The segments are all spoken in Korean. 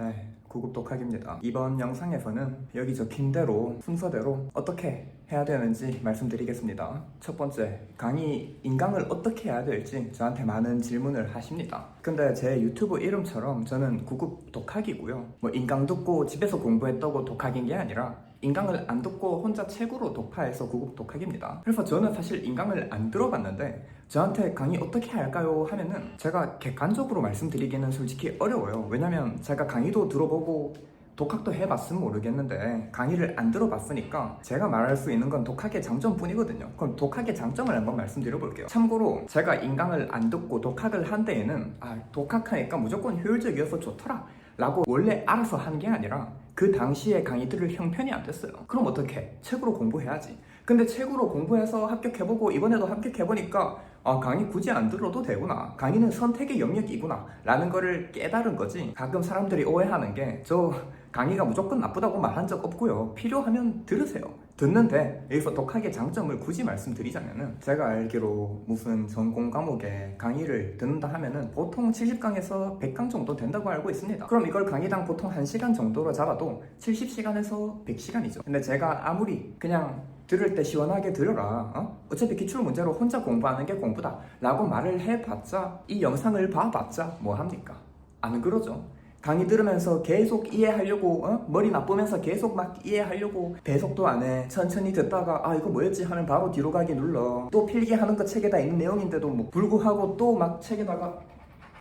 네, 구급 독학입니다. 이번 영상에서는 여기 적힌 대로 순서대로 어떻게 해야 되는지 말씀드리겠습니다. 첫 번째, 강의 인강을 어떻게 해야 될지 저한테 많은 질문을 하십니다. 근데 제 유튜브 이름처럼 저는 구급 독학이고요. 뭐 인강 듣고 집에서 공부했다고 독학인 게 아니라 인강을 안 듣고 혼자 책으로 독파해서 구급 독학입니다. 그래서 저는 사실 인강을 안 들어봤는데 저한테 강의 어떻게 할까요? 하면은 제가 객관적으로 말씀드리기는 솔직히 어려워요. 왜냐면 제가 강의도 들어보고 독학도 해봤으면 모르겠는데 강의를 안 들어봤으니까 제가 말할 수 있는 건 독학의 장점뿐이거든요. 그럼 독학의 장점을 한번 말씀드려 볼게요. 참고로 제가 인강을 안 듣고 독학을 한 데에는 독학하니까 무조건 효율적이어서 좋더라 라고 원래 알아서 한 게 아니라 그 당시에 강의들을 형편이 안 됐어요. 그럼 어떻게? 책으로 공부해야지. 근데 책으로 공부해서 합격해보고 이번에도 합격해보니까 강의 굳이 안 들어도 되구나. 강의는 선택의 영역이구나 라는 거를 깨달은 거지. 가끔 사람들이 오해하는 게 저 강의가 무조건 나쁘다고 말한 적 없고요. 필요하면 들으세요. 듣는데 여기서 독학의 장점을 굳이 말씀드리자면은 제가 알기로 무슨 전공 과목에 강의를 듣는다 하면은 보통 70강에서 100강 정도 된다고 알고 있습니다. 그럼 이걸 강의당 보통 1시간 정도로 잡아도 70시간에서 100시간이죠. 근데 제가 아무리 그냥 들을 때 시원하게 들어라. 어차피 기출문제로 혼자 공부하는 게 공부다 라고 말을 해봤자 이 영상을 봐봤자 뭐 합니까? 안 그러죠. 강의 들으면서 계속 이해하려고 머리 나쁘면서 계속 막 이해하려고 배속도 안 해. 천천히 듣다가 이거 뭐였지 하면 바로 뒤로 가기 눌러. 또 필기하는 거 책에다 있는 내용인데도 뭐 불구하고 또 막 책에다가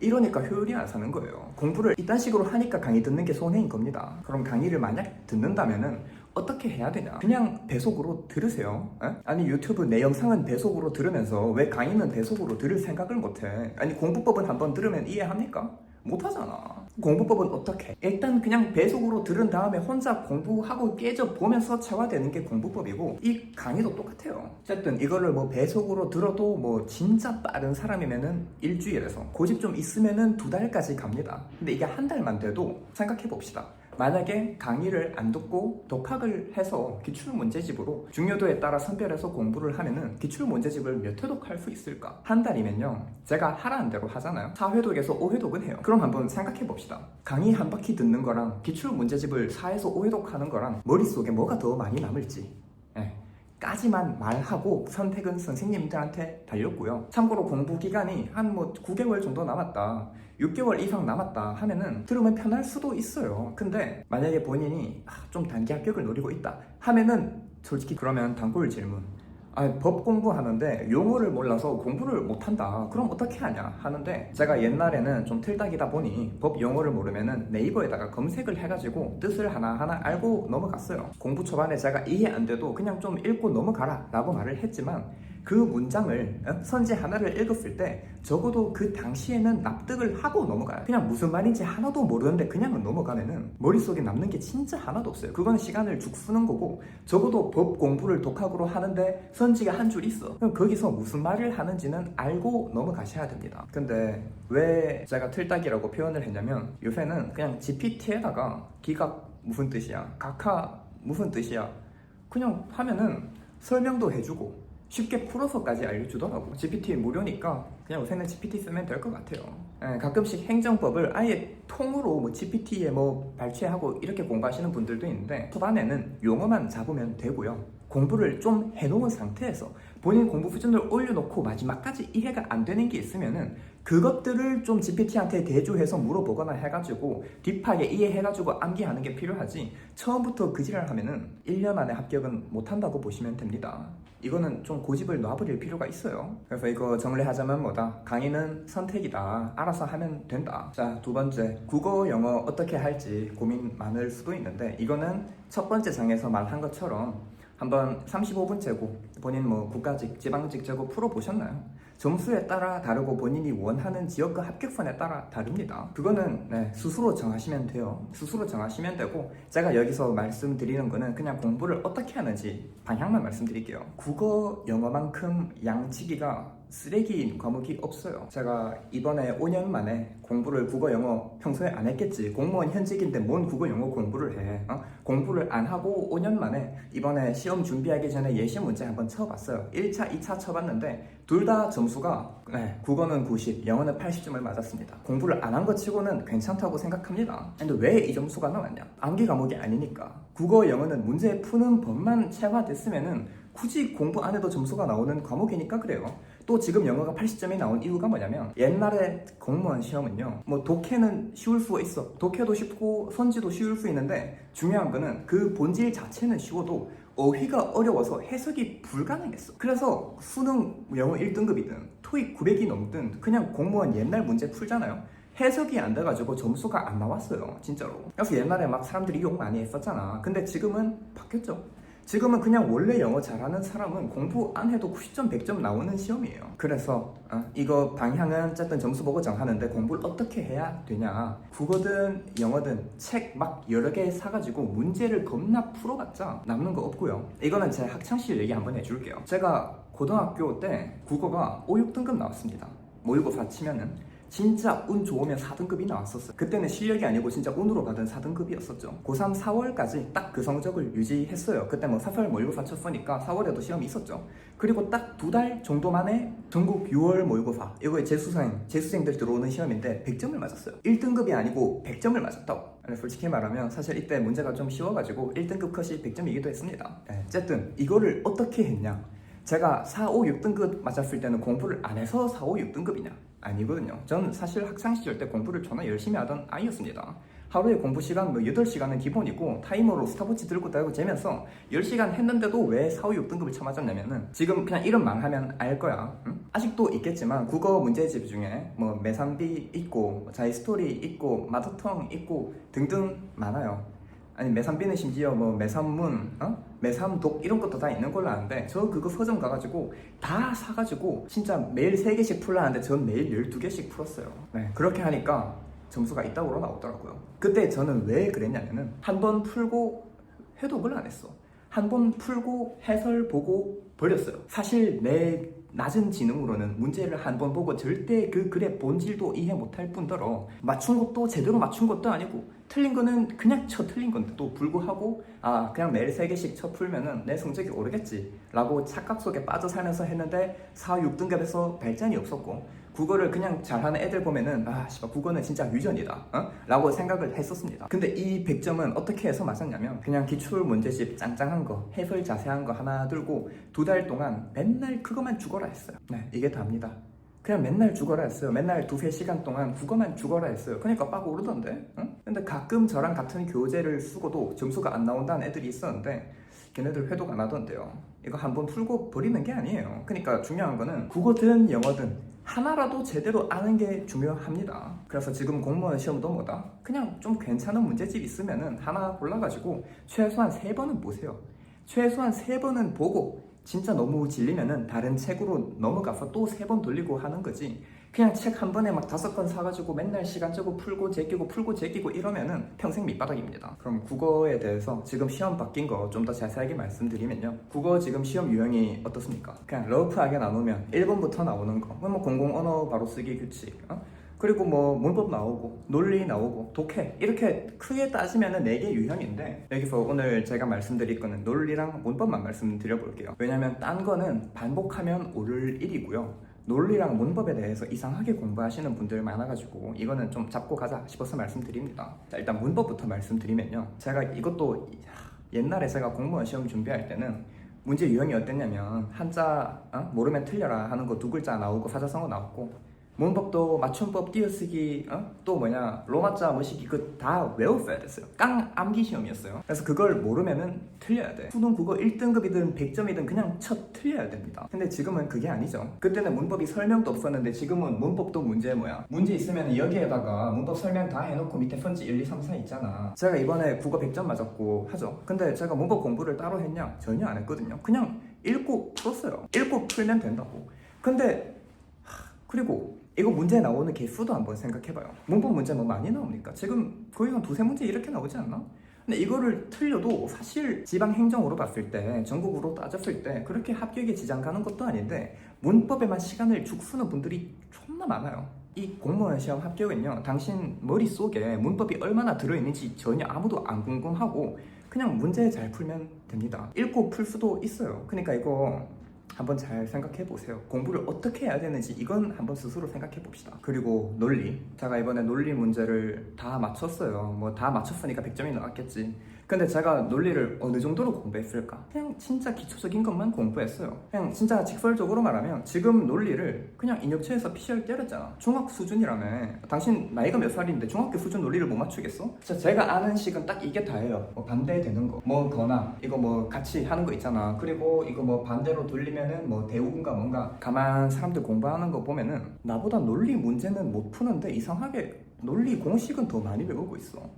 이러니까 효율이 안 사는 거예요. 공부를 이딴 식으로 하니까 강의 듣는 게 손해인 겁니다. 그럼 강의를 만약 듣는다면은 어떻게 해야 되냐? 그냥 배속으로 들으세요. 아니 유튜브 내 영상은 배속으로 들으면서 왜 강의는 배속으로 들을 생각을 못해? 아니 공부법은 한번 들으면 이해합니까? 못하잖아. 공부법은 어떻게? 일단 그냥 배속으로 들은 다음에 혼자 공부하고 깨져 보면서 체화되는 게 공부법이고 이 강의도 똑같아요. 어쨌든 이거를 뭐 배속으로 들어도 뭐 진짜 빠른 사람이면은 일주일에서 고집 좀 있으면은 2달까지 갑니다. 근데 이게 한 달만 돼도 생각해 봅시다. 만약에 강의를 안 듣고 독학을 해서 기출문제집으로 중요도에 따라 선별해서 공부를 하면은 기출문제집을 몇 회독 할 수 있을까? 한 달이면요. 제가 하라는 대로 하잖아요. 4회독에서 5회독은 해요. 그럼 한번 생각해 봅시다. 강의 한 바퀴 듣는 거랑 기출문제집을 4에서 5회독 하는 거랑 머릿속에 뭐가 더 많이 남을지. 까지만 말하고 선택은 선생님들한테 달렸고요. 참고로 공부 기간이 한 9개월 정도 남았다, 6개월 이상 남았다 하면은 들으면 편할 수도 있어요. 근데 만약에 본인이 좀 단기 합격을 노리고 있다 하면은 솔직히 그러면 단골 질문, 법 공부하는데 용어를 몰라서 공부를 못한다. 그럼 어떻게 하냐 하는데 제가 옛날에는 좀 틀딱이다 보니 법 용어를 모르면은 네이버에다가 검색을 해가지고 뜻을 하나하나 알고 넘어갔어요. 공부 초반에 제가 이해 안 돼도 그냥 좀 읽고 넘어가라 라고 말을 했지만 그 문장을 선지 하나를 읽었을 때 적어도 그 당시에는 납득을 하고 넘어가요. 그냥 무슨 말인지 하나도 모르는데 그냥 넘어가면은 머릿속에 남는 게 진짜 하나도 없어요. 그건 시간을 죽 쓰는 거고 적어도 법 공부를 독학으로 하는데 선지가 한 줄 있어. 그럼 거기서 무슨 말을 하는지는 알고 넘어가셔야 됩니다. 근데 왜 제가 틀딱이라고 표현을 했냐면 요새는 그냥 GPT에다가 기각 무슨 뜻이야, 각하 무슨 뜻이야 그냥 하면은 설명도 해주고 쉽게 풀어서까지 알려주더라고. GPT 무료니까 그냥 요새는 GPT 쓰면 될 것 같아요. 가끔씩 행정법을 아예 통으로 GPT에 발췌하고 이렇게 공부하시는 분들도 있는데 초반에는 용어만 잡으면 되고요. 공부를 좀 해놓은 상태에서 본인 공부 수준을 올려놓고 마지막까지 이해가 안 되는 게 있으면은 그것들을 좀 GPT한테 대조해서 물어보거나 해가지고 딥하게 이해해가지고 암기하는 게 필요하지, 처음부터 그 지랄 하면은 1년 안에 합격은 못한다고 보시면 됩니다. 이거는 좀 고집을 놔버릴 필요가 있어요. 그래서 이거 정리하자면 강의는 선택이다. 알아서 하면 된다. 자, 두 번째, 국어, 영어 어떻게 할지 고민 많을 수도 있는데 이거는 첫 번째 장에서 말한 것처럼 한번 35분 재고 본인 국가직, 지방직 재고 풀어보셨나요? 점수에 따라 다르고 본인이 원하는 지역과 합격선에 따라 다릅니다. 그거는 스스로 정하시면 돼요. 스스로 정하시면 되고 제가 여기서 말씀드리는 거는 그냥 공부를 어떻게 하는지 방향만 말씀드릴게요. 국어, 영어만큼 양치기가 쓰레기인 과목이 없어요. 제가 이번에 5년 만에 공부를 국어 영어 평소에 안 했겠지. 공무원 현직인데 뭔 국어 영어 공부를 해. 공부를 안 하고 5년 만에 이번에 시험 준비하기 전에 예시 문제 한번 쳐봤어요. 1차, 2차 쳐봤는데 둘 다 점수가 국어는 90, 영어는 80점을 맞았습니다. 공부를 안 한 것 치고는 괜찮다고 생각합니다. 근데 왜 이 점수가 나왔냐? 암기 과목이 아니니까. 국어 영어는 문제 푸는 법만 체화됐으면은 굳이 공부 안 해도 점수가 나오는 과목이니까 그래요. 또 지금 영어가 80점이 나온 이유가 뭐냐면 옛날에 공무원 시험은요, 뭐 독해는 쉬울 수가 있어. 독해도 쉽고 선지도 쉬울 수 있는데 중요한 거는 그 본질 자체는 쉬워도 어휘가 어려워서 해석이 불가능했어. 그래서 수능 영어 1등급이든 토익 900이 넘든 그냥 공무원 옛날 문제 풀잖아요. 해석이 안 돼가지고 점수가 안 나왔어요, 진짜로. 그래서 옛날에 막 사람들이 욕 많이 했었잖아. 근데 지금은 바뀌었죠. 지금은 그냥 원래 영어 잘하는 사람은 공부 안 해도 90점, 100점 나오는 시험이에요. 그래서 이거 방향은 어쨌든 점수 보고 정하는데 공부를 어떻게 해야 되냐. 국어든 영어든 책 막 여러 개 사가지고 문제를 겁나 풀어봤자 남는 거 없고요. 이거는 제 학창시절 얘기 한번 해줄게요. 제가 고등학교 때 국어가 5, 6등급 나왔습니다. 모의고사 치면은 진짜 운 좋으면 4등급이 나왔었어요. 그때는 실력이 아니고 진짜 운으로 받은 4등급이었었죠. 고3 4월까지 딱 그 성적을 유지했어요. 그때 뭐 4월 모의고사 쳤으니까 4월에도 시험이 있었죠. 그리고 딱 2달 정도 만에 전국 6월 모의고사, 이거에 재수생들 들어오는 시험인데 100점을 맞았어요. 1등급이 아니고 100점을 맞았다고. 솔직히 말하면 사실 이때 문제가 좀 쉬워가지고 1등급 컷이 100점이기도 했습니다. 어쨌든 이거를 어떻게 했냐. 제가 4, 5, 6등급 맞았을 때는 공부를 안 해서 4, 5, 6등급이냐? 아니거든요. 저는 사실 학창시절 때 공부를 존나 열심히 하던 아이였습니다. 하루에 공부 시간 뭐 8시간은 기본이고 타이머로 스탑워치 들고 다니고 재면서 10시간 했는데도 왜 4, 5, 6등급을 쳐맞았냐면은 지금 그냥 이런 말 하면 알 거야. 응? 아직도 있겠지만 국어 문제집 중에 뭐 매산비 있고 자이스토리 있고 마더텅 있고 등등 많아요. 아니 매산비는 심지어 뭐 매산문, 매산독 이런 것도 다 있는 걸로 아는데 저 그거 서점 가가지고 다 사가지고 진짜 매일 3개씩 풀라는데 전 매일 12개씩 풀었어요. 그렇게 하니까 점수가 이따구로 나오더라고요. 그때 저는 왜 그랬냐면은 한 번 풀고 해독을 안 했어. 한 번 풀고 해설 보고 버렸어요. 사실 내 낮은 지능으로는 문제를 한 번 보고 절대 그 글의 본질도 이해 못할 뿐더러 맞춘 것도 제대로 맞춘 것도 아니고 틀린 거는 그냥 쳐 틀린 건데도 불구하고 그냥 매일 3개씩 쳐 풀면은 내 성적이 오르겠지 라고 착각 속에 빠져 살면서 했는데 4, 6등급에서 발전이 없었고 국어를 그냥 잘하는 애들 보면은 국어는 진짜 유전이다 라고 생각을 했었습니다. 근데 이 100점은 어떻게 해서 맞았냐면 그냥 기출 문제집 짱짱한 거 해설 자세한 거 하나 들고 2달 동안 맨날 그거만 죽어라 했어요. 이게 답니다. 그냥 맨날 죽어라 했어요. 맨날 2-3시간 동안 국어만 죽어라 했어요. 그러니까 빡 오르던데. 근데 가끔 저랑 같은 교재를 쓰고도 점수가 안 나온다는 애들이 있었는데 걔네들 회독 안 하던데요. 이거 한번 풀고 버리는 게 아니에요. 그러니까 중요한 거는 국어든 영어든 하나라도 제대로 아는 게 중요합니다. 그래서 지금 공무원 시험도 뭐다? 그냥 좀 괜찮은 문제집 있으면은 하나 골라가지고 최소한 3번은 보세요. 최소한 3번은 보고 진짜 너무 질리면은 다른 책으로 넘어가서 또 3번 돌리고 하는 거지. 그냥 책 한 번에 막 5권 사가지고 맨날 시간 쪼고 풀고 제끼고 이러면은 평생 밑바닥입니다. 그럼 국어에 대해서 지금 시험 바뀐 거 좀 더 자세하게 말씀드리면요. 국어 지금 시험 유형이 어떻습니까? 그냥 러프하게 나누면 1번부터 나오는 거, 뭐 공공 언어 바로 쓰기 규칙, 그리고 뭐 문법 나오고 논리 나오고 독해 이렇게 크게 따지면은 4개 유형인데 여기서 오늘 제가 말씀드릴 거는 논리랑 문법만 말씀드려 볼게요. 왜냐면 딴 거는 반복하면 오를 일이고요. 논리랑 문법에 대해서 이상하게 공부하시는 분들 많아가지고 이거는 좀 잡고 가자 싶어서 말씀드립니다. 자, 일단 문법부터 말씀드리면요. 제가 이것도 옛날에 제가 공무원 시험 준비할 때는 문제 유형이 어땠냐면 한자 모르면 틀려라 하는 거 2글자 나오고 사자성어 나왔고 문법도 맞춤법 띄어쓰기 또 로마자 뭐시기 그 다 외웠어야 됐어요. 깡 암기 시험이었어요. 그래서 그걸 모르면은 틀려야 돼. 수능 국어 1등급이든 100점이든 그냥 쳐 틀려야 됩니다. 근데 지금은 그게 아니죠. 그때는 문법이 설명도 없었는데 지금은 문법도 문제 문제 있으면 여기에다가 문법 설명 다 해놓고 밑에 선지 1, 2, 3, 4 있잖아. 제가 이번에 국어 100점 맞았고 하죠. 근데 제가 문법 공부를 따로 했냐? 전혀 안 했거든요. 그냥 읽고 풀었어요. 읽고 풀면 된다고. 근데 그리고 이거 문제 나오는 개수도 한번 생각해봐요. 문법 문제 뭐 많이 나옵니까? 지금 거의 한 2-3문제 이렇게 나오지 않나? 근데 이거를 틀려도 사실 지방행정으로 봤을 때 전국으로 따졌을 때 그렇게 합격에 지장 가는 것도 아닌데 문법에만 시간을 죽 쓰는 분들이 존나 많아요. 이 공무원 시험 합격은요, 당신 머릿속에 문법이 얼마나 들어있는지 전혀 아무도 안 궁금하고 그냥 문제 잘 풀면 됩니다. 읽고 풀 수도 있어요. 그러니까 이거 한번 잘 생각해 보세요. 공부를 어떻게 해야 되는지 이건 한번 스스로 생각해 봅시다. 그리고 논리, 제가 이번에 논리 문제를 다 맞췄어요. 뭐 다 맞췄으니까 100점이 나왔겠지. 근데 제가 논리를 어느 정도로 공부했을까? 그냥 진짜 기초적인 것만 공부했어요. 그냥 진짜 직설적으로 말하면 지금 논리를 그냥 인력처에서 PCR 때렸잖아. 중학 수준이라며. 당신 나이가 몇 살인데 중학교 수준 논리를 못 맞추겠어? 진짜 제가 아는 식은 딱 이게 다예요. 뭐 반대되는 거, 뭐 거나 이거 뭐 같이 하는 거 있잖아. 그리고 이거 뭐 반대로 돌리면은 뭐 대우군가 뭔가. 가만 사람들 공부하는 거 보면은 나보다 논리 문제는 못 푸는데 이상하게 논리 공식은 더 많이 배우고 있어.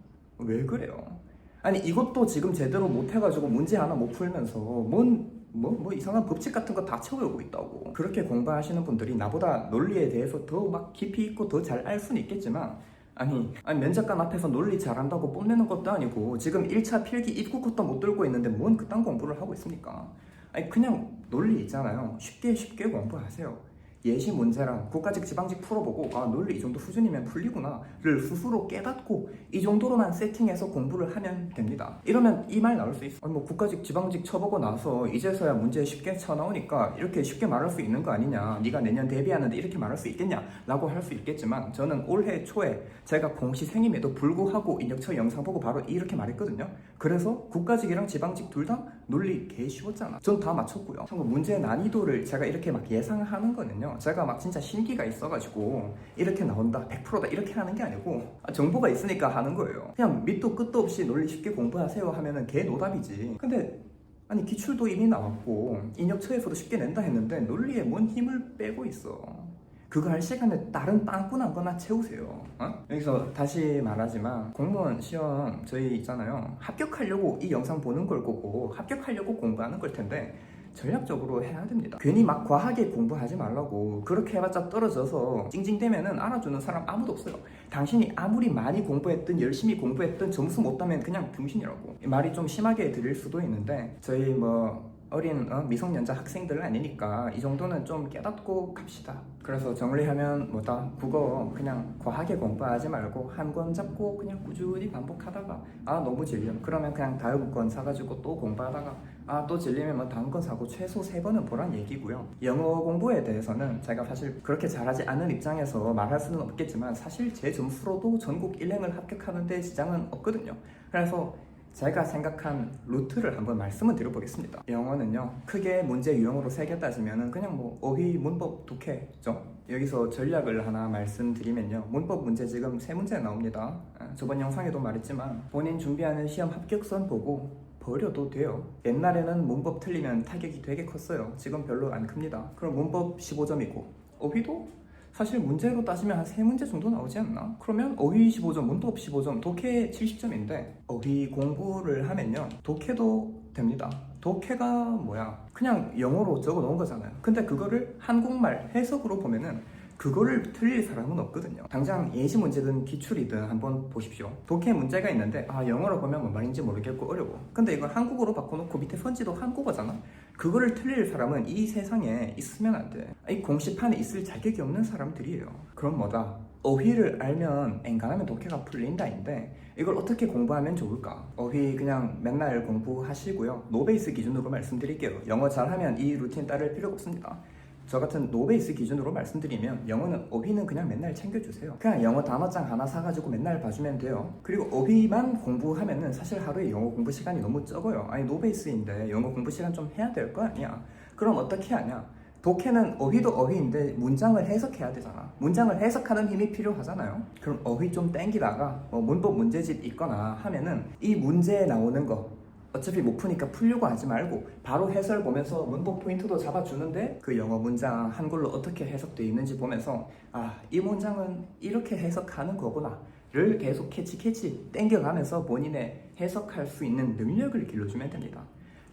왜 그래요? 아니 이것도 지금 제대로 못해가지고 문제 하나 못 풀면서 뭐 이상한 법칙 같은 거 다 채우고 있다고. 그렇게 공부하시는 분들이 나보다 논리에 대해서 더 막 깊이 있고 더 잘 알 수는 있겠지만 아니 면접관 앞에서 논리 잘한다고 뽐내는 것도 아니고 지금 1차 필기 입국컷도 못 들고 있는데 뭔 그딴 공부를 하고 있습니까? 아니 그냥 논리 있잖아요. 쉽게 공부하세요. 예시 문제랑 국가직 지방직 풀어보고 아 논리 이 정도 수준이면 풀리구나를 스스로 깨닫고 이 정도로만 세팅해서 공부를 하면 됩니다. 이러면 이 말 나올 수 있어. 아니 뭐 국가직 지방직 쳐보고 나서 이제서야 문제 쉽게 쳐나오니까 이렇게 쉽게 말할 수 있는 거 아니냐, 네가 내년 대비하는데 이렇게 말할 수 있겠냐 라고 할 수 있겠지만 저는 올해 초에 제가 공시생임에도 불구하고 인력처 영상 보고 바로 이렇게 말했거든요. 그래서 국가직이랑 지방직 둘 다 논리 개 쉬웠잖아. 전 다 맞췄고요. 참고 문제 난이도를 제가 이렇게 막 예상하는 거는요, 제가 막 진짜 신기가 있어가지고 이렇게 나온다 100%다 이렇게 하는 게 아니고 정보가 있으니까 하는 거예요. 그냥 밑도 끝도 없이 논리 쉽게 공부하세요 하면은 개 노답이지. 근데 아니 기출도 이미 나왔고 인력처에서도 쉽게 낸다 했는데 논리에 뭔 힘을 빼고 있어. 그거 할 시간에 다른 빵꾸난 거나 채우세요. 여기서 다시 말하지만 공무원 시험 저희 있잖아요. 합격하려고 이 영상 보는 걸 거고 합격하려고 공부하는 걸 텐데 전략적으로 해야 됩니다. 괜히 막 과하게 공부하지 말라고. 그렇게 해봤자 떨어져서 찡찡대면은 알아주는 사람 아무도 없어요. 당신이 아무리 많이 공부했든 열심히 공부했든 점수 못 따면 그냥 병신이라고. 말이 좀 심하게 들릴 수도 있는데 저희 뭐 어린 미성년자 학생들은 아니니까 이 정도는 좀 깨닫고 갑시다. 그래서 정리하면 뭐다, 국어 그냥 과하게 공부하지 말고 한 권 잡고 그냥 꾸준히 반복하다가 아 너무 질려 그러면 그냥 다음 권 사가지고 또 공부하다가 아 또 질리면 뭐 다음 권 사고 최소 3번은 보란 얘기고요. 영어 공부에 대해서는 제가 사실 그렇게 잘하지 않은 입장에서 말할 수는 없겠지만 사실 제 점수로도 전국 1행을 합격하는 데 지장은 없거든요. 그래서 제가 생각한 루트를 한번 말씀을 드려보겠습니다. 영어는요, 크게 문제 유형으로 3개 따지면 그냥 뭐 어휘, 문법, 독해죠. 여기서 전략을 하나 말씀드리면요, 문법 문제 지금 3문제 나옵니다. 저번 영상에도 말했지만 본인 준비하는 시험 합격선 보고 버려도 돼요. 옛날에는 문법 틀리면 타격이 되게 컸어요. 지금 별로 안 큽니다. 그럼 문법 15점이고 어휘도 사실 문제로 따지면 한 3문제 정도 나오지 않나? 그러면 어휘 15점, 문법 15점, 독해 70점인데 어휘 공부를 하면요 독해도 됩니다. 독해가 뭐야? 그냥 영어로 적어 놓은 거잖아요. 근데 그거를 한국말 해석으로 보면은 그거를 틀릴 사람은 없거든요. 당장 예시 문제든 기출이든 한번 보십시오. 독해 문제가 있는데 영어로 보면 뭔 말인지 모르겠고 어려워. 근데 이걸 한국어로 바꿔놓고 밑에 선지도 한국어잖아. 그거를 틀릴 사람은 이 세상에 있으면 안 돼. 이 공시판에 있을 자격이 없는 사람들이에요. 그럼 뭐다? 어휘를 알면 엔간하면 독해가 풀린다인데 이걸 어떻게 공부하면 좋을까? 어휘 그냥 맨날 공부하시고요. 노베이스 기준으로 말씀드릴게요. 영어 잘하면 이 루틴 따를 필요가 없습니다. 저 같은 노베이스 기준으로 말씀드리면 영어는 어휘는 그냥 맨날 챙겨주세요. 그냥 영어 단어장 하나 사가지고 맨날 봐주면 돼요. 그리고 어휘만 공부하면은 사실 하루에 영어 공부 시간이 너무 적어요. 아니 노베이스인데 영어 공부 시간 좀 해야 될 거 아니야. 그럼 어떻게 하냐? 독해는 어휘도 어휘인데 문장을 해석해야 되잖아. 문장을 해석하는 힘이 필요하잖아요. 그럼 어휘 좀 땡기다가 뭐 문법 문제집 있거나 하면은 이 문제에 나오는 거 어차피 못 푸니까 풀려고 하지 말고 바로 해설 보면서 문법 포인트도 잡아주는데 그 영어 문장 한글로 어떻게 해석되어 있는지 보면서 이 문장은 이렇게 해석하는 거구나 를 계속 캐치 땡겨가면서 본인의 해석할 수 있는 능력을 길러주면 됩니다.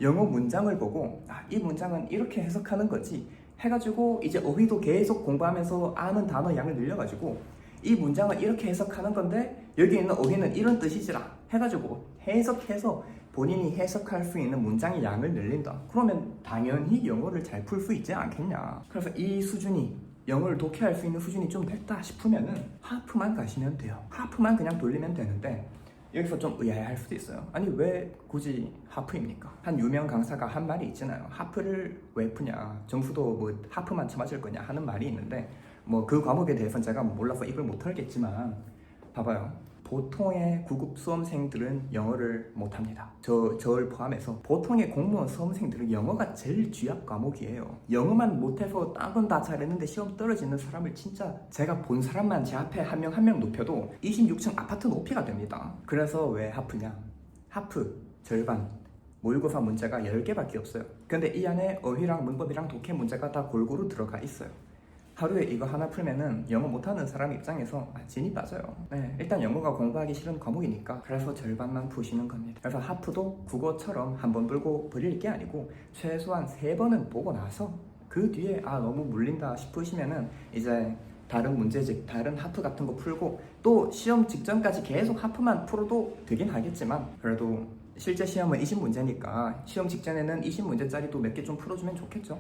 영어 문장을 보고 이 문장은 이렇게 해석하는 거지 해가지고 이제 어휘도 계속 공부하면서 아는 단어 양을 늘려가지고 이 문장은 이렇게 해석하는 건데 여기 있는 어휘는 이런 뜻이지라 해가지고 해석해서 본인이 해석할 수 있는 문장의 양을 늘린다. 그러면 당연히 영어를 잘 풀 수 있지 않겠냐. 그래서 이 수준이 영어를 독해할 수 있는 수준이 좀 됐다 싶으면은 하프만 가시면 돼요. 하프만 그냥 돌리면 되는데 여기서 좀 의아해할 수도 있어요. 아니 왜 굳이 하프입니까? 한 유명 강사가 한 말이 있잖아요. 하프를 왜 푸냐? 정수도 뭐 하프만 쳐맞을 거냐 하는 말이 있는데 뭐 그 과목에 대해서는 제가 몰라서 입을 못 털겠지만 봐봐요. 보통의 구급 수험생들은 영어를 못합니다. 저를 포함해서 보통의 공무원 수험생들은 영어가 제일 쥐약 과목이에요. 영어만 못해서 딴 건 다 잘했는데 시험 떨어지는 사람을 진짜 제가 본 사람만 제 앞에 한 명 한 명 높여도 26층 아파트 높이가 됩니다. 그래서 왜 하프냐? 하프 절반 모의고사 문제가 10개밖에 없어요. 근데 이 안에 어휘랑 문법이랑 독해 문제가 다 골고루 들어가 있어요. 하루에 이거 하나 풀면은 영어 못하는 사람 입장에서 진이 빠져요. 네, 일단 영어가 공부하기 싫은 과목이니까 그래서 절반만 푸시는 겁니다. 그래서 하프도 국어처럼 한 번 불고 버릴 게 아니고 최소한 3번은 보고 나서 그 뒤에 너무 물린다 싶으시면은 이제 다른 문제집, 다른 하프 같은 거 풀고 또 시험 직전까지 계속 하프만 풀어도 되긴 하겠지만 그래도 실제 시험은 20문제니까 시험 직전에는 20문제짜리도 몇 개 좀 풀어주면 좋겠죠.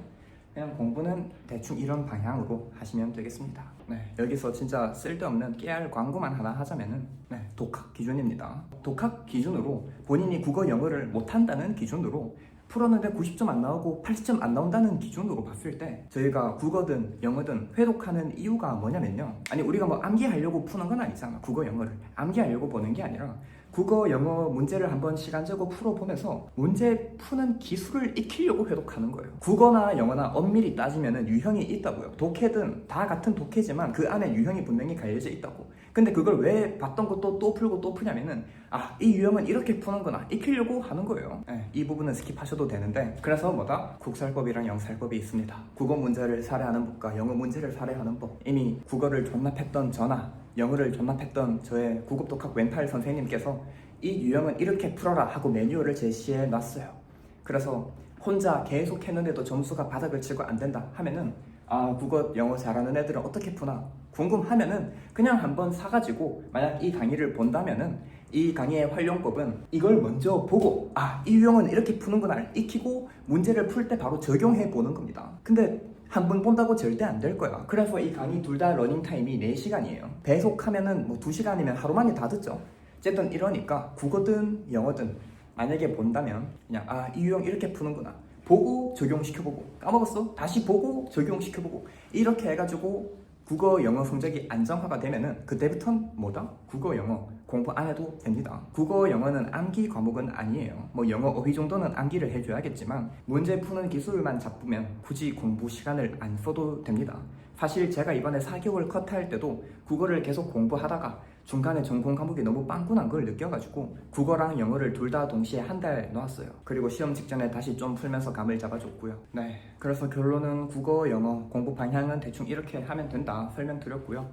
그냥 공부는 대충 이런 방향으로 하시면 되겠습니다. 네, 여기서 진짜 쓸데없는 깨알 광고만 하나 하자면은 독학 기준입니다. 독학 기준으로 본인이 국어 영어를 못한다는 기준으로 풀었는데 90점 안 나오고 80점 안 나온다는 기준으로 봤을 때 저희가 국어든 영어든 회독하는 이유가 뭐냐면요. 아니 우리가 뭐 암기하려고 푸는 건 아니잖아. 국어 영어를 암기하려고 보는 게 아니라 국어 영어 문제를 한번 시간제고 풀어보면서 문제 푸는 기술을 익히려고 회독하는 거예요. 국어나 영어나 엄밀히 따지면 유형이 있다고요. 독해든 다 같은 독해지만 그 안에 유형이 분명히 가려져 있다고. 근데 그걸 왜 봤던 것도 또 풀고 또 푸냐면은 이 유형은 이렇게 푸는구나 익히려고 하는 거예요. 이 부분은 스킵하셔도 되는데 그래서 국살법이랑 영살법이 있습니다. 국어 문제를 살해하는 법과 영어 문제를 살해하는 법. 이미 국어를 존납했던 저나 영어를 존납했던 저의 구급독학 왼팔 선생님께서 이 유형은 이렇게 풀어라 하고 매뉴얼을 제시해 놨어요. 그래서 혼자 계속 했는데도 점수가 바닥을 치고 안 된다 하면은 국어 영어 잘하는 애들은 어떻게 푸나 궁금하면은 그냥 한번 사가지고 만약 이 강의를 본다면은 이 강의의 활용법은 이걸 먼저 보고 이 유형은 이렇게 푸는구나 익히고 문제를 풀 때 바로 적용해 보는 겁니다. 근데 한 번 본다고 절대 안 될 거야. 그래서 이 강의 둘 다 러닝타임이 4시간이에요. 배속하면은 2시간이면 하루 만에 다 듣죠. 어쨌든 이러니까 국어든 영어든 만약에 본다면 그냥 이 유형 이렇게 푸는구나 보고 적용시켜보고 까먹었어? 다시 보고 적용시켜보고 이렇게 해가지고 국어 영어 성적이 안정화가 되면은 그때부터는 국어 영어 공부 안 해도 됩니다. 국어 영어는 암기 과목은 아니에요. 영어 어휘 정도는 암기를 해줘야겠지만 문제 푸는 기술만 잡으면 굳이 공부 시간을 안 써도 됩니다. 사실 제가 이번에 4개월 컷할 때도 국어를 계속 공부하다가 중간에 전공 과목이 너무 빵꾸난 걸 느껴가지고 국어랑 영어를 둘 다 동시에 한 달 놓았어요. 그리고 시험 직전에 다시 좀 풀면서 감을 잡아줬고요. 그래서 결론은 국어 영어 공부 방향은 대충 이렇게 하면 된다 설명드렸고요.